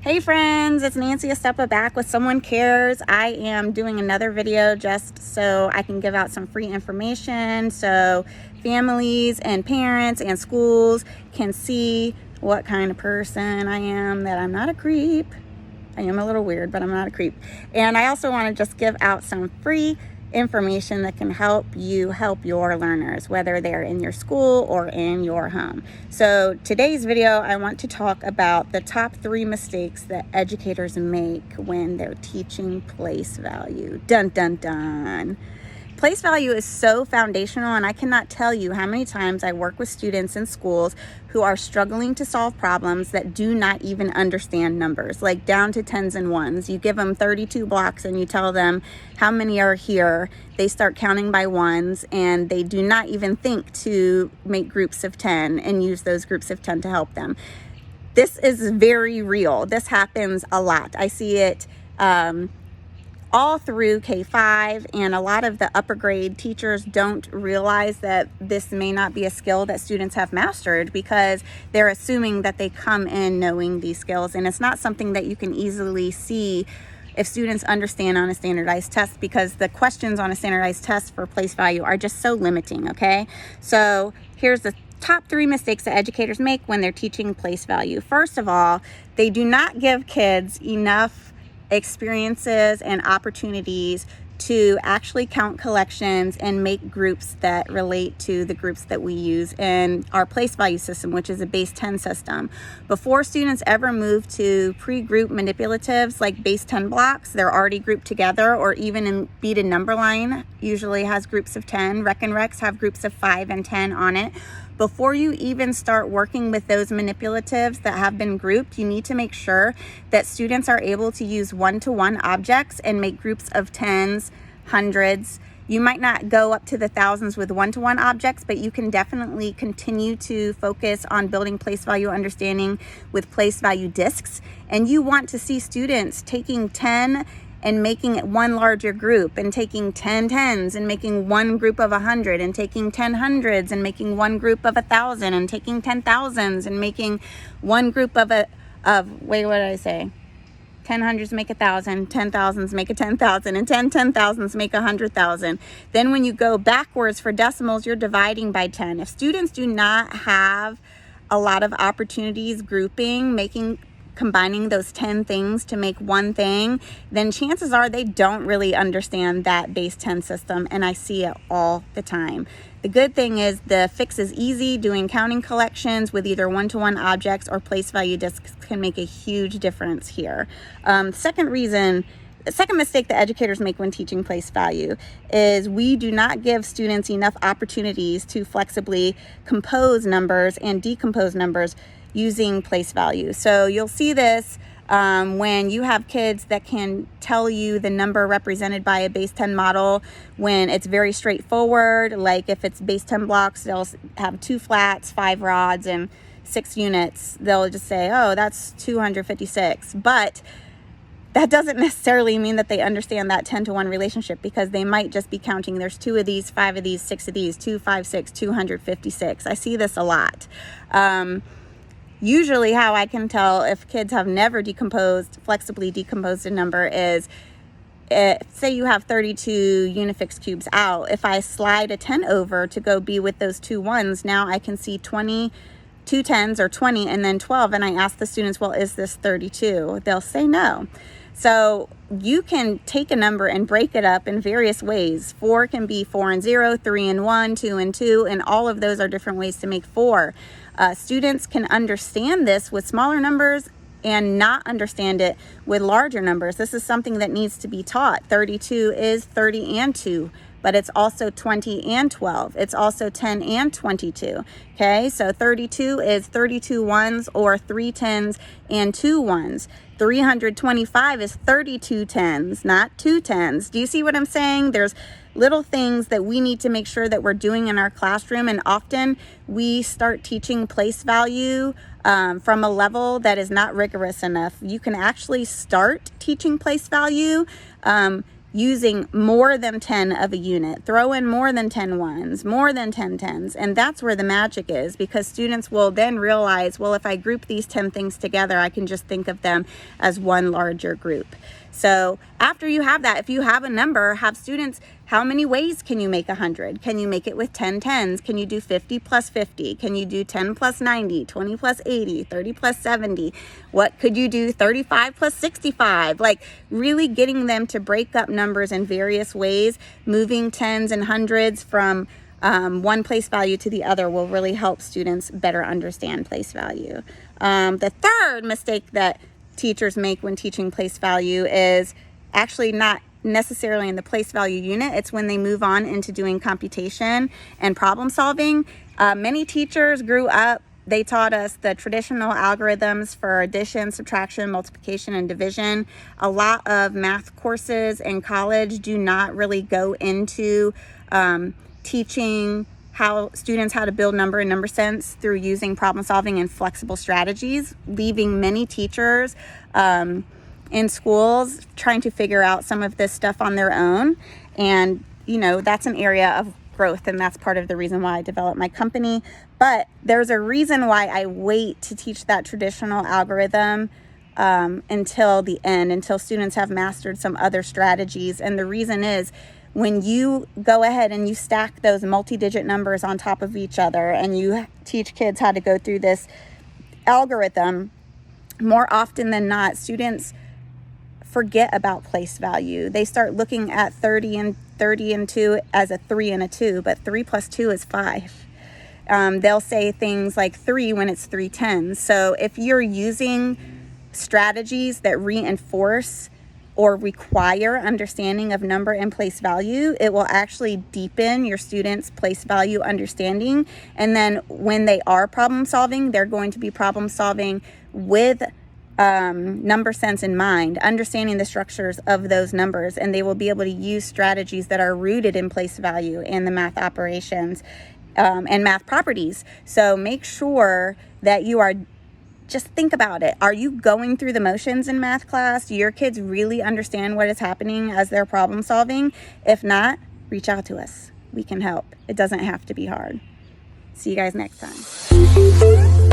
Hey friends, it's Nancy Estepa back with Someone Cares. I am doing another video just so I can give out some free information so families and parents and schools can see what kind of person I am, that I'm not a creep. I am a little weird, but I'm not a creep. And I also want to just give out some free information that can help you help your learners, whether they're in your school or in your home. So today's video, I want to talk about the top 3 mistakes that educators make when they're teaching place value. Dun, dun, dun. Place value is so foundational, and I cannot tell you how many times I work with students in schools who are struggling to solve problems that do not even understand numbers, like down to tens and ones. You give them 32 blocks and you tell them how many are here. They start counting by ones and they do not even think to make groups of 10 and use those groups of 10 to help them. This is very real. This happens a lot. I see it all through K-5, and a lot of the upper grade teachers don't realize that this may not be a skill that students have mastered because they're assuming that they come in knowing these skills, and it's not something that you can easily see if students understand on a standardized test, because the questions on a standardized test for place value are just so limiting. Okay, so here's the top 3 mistakes that educators make when they're teaching place value. First of all, they do not give kids enough experiences and opportunities to actually count collections and make groups that relate to the groups that we use in our place value system, which is a base 10 system. Before students ever move to pre-group manipulatives like base 10 blocks, they're already grouped together, or even in beaded number line usually has groups of 10. Rec and Recs have groups of 5 and 10 on it. Before you even start working with those manipulatives that have been grouped, you need to make sure that students are able to use one-to-one objects and make groups of 10s, hundreds. You might not go up to the thousands with one-to-one objects, but you can definitely continue to focus on building place value understanding with place value discs. And you want to see students taking 10 and making it one larger group, and taking 10 tens and making one group of 100, and taking 10 hundreds and making one group of 1,000, and taking 10 thousands and making one group of wait, what did I say? 10 hundreds make 1,000, 10 thousands make a 10,000, and 10 thousands make 100,000. Then when you go backwards for decimals, you're dividing by 10. If students do not have a lot of opportunities grouping, combining those 10 things to make one thing, then chances are they don't really understand that base 10 system, and I see it all the time. The good thing is the fix is easy. Doing counting collections with either one-to-one objects or place value discs can make a huge difference here. Second mistake that educators make when teaching place value is we do not give students enough opportunities to flexibly compose numbers and decompose numbers using place value. So you'll see this when you have kids that can tell you the number represented by a base 10 model when it's very straightforward. Like if it's base 10 blocks, they'll have 2 flats, 5 rods, and 6 units. They'll just say, oh, that's 256. But that doesn't necessarily mean that they understand that 10-to-1 relationship, because they might just be counting there's 2 of these, 5 of these, 6 of these, 2, 5, 6, 256. I see this a lot. Usually how I can tell if kids have never flexibly decomposed a number is, say you have 32 Unifix cubes out. If I slide a 10 over to go be with those 2 ones, now I can see 20, 2 tens or 20 and then 12. And I ask the students, well, is this 32? They'll say no. So you can take a number and break it up in various ways. 4 can be 4 and 0, 3 and 1, 2 and 2, and all of those are different ways to make 4. Students can understand this with smaller numbers and not understand it with larger numbers. This is something that needs to be taught. 32 is 30 and 2, but it's also 20 and 12. It's also 10 and 22. Okay, so 32 is 32 ones or 3 tens and 2 ones. 325 is 32 tens, not 2 tens. Do you see what I'm saying? There's little things that we need to make sure that we're doing in our classroom, and often we start teaching place value from a level that is not rigorous enough. You can actually start teaching place value using more than 10 of a unit, throw in more than 10 ones, more than 10 tens. And that's where the magic is, because students will then realize, well, if I group these 10 things together, I can just think of them as one larger group. So after you have that, if you have a number, have students, how many ways can you make 100? Can you make it with 10 tens? Can you do 50 plus 50? Can you do 10 plus 90, 20 plus 80, 30 plus 70? What could you do 35 plus 65? Like really getting them to break up numbers in various ways, moving tens and hundreds from one place value to the other will really help students better understand place value. The third mistake that teachers make when teaching place value is actually not necessarily in the place value unit. It's when they move on into doing computation and problem solving. Many teachers grew up, they taught us the traditional algorithms for addition, subtraction, multiplication, and division. A lot of math courses in college do not really go into teaching students how to build number and number sense through using problem solving and flexible strategies, leaving many teachers in schools trying to figure out some of this stuff on their own. And, that's an area of growth, and that's part of the reason why I developed my company. But there's a reason why I wait to teach that traditional algorithm until the end, until students have mastered some other strategies. And the reason is, when you go ahead and you stack those multi-digit numbers on top of each other and you teach kids how to go through this algorithm, more often than not, students forget about place value. They start looking at 30 and 2 as a 3 and a 2, but 3 plus 2 is 5. They'll say things like 3 when it's 3 tens. So if you're using strategies that reinforce or require understanding of number and place value, it will actually deepen your students' place value understanding. And then when they are problem solving, they're going to be problem solving with number sense in mind, understanding the structures of those numbers, and they will be able to use strategies that are rooted in place value and the math operations and math properties. So make sure that you are, just think about it. Are you going through the motions in math class? Do your kids really understand what is happening as they're problem solving? If not, reach out to us. We can help. It doesn't have to be hard. See you guys next time.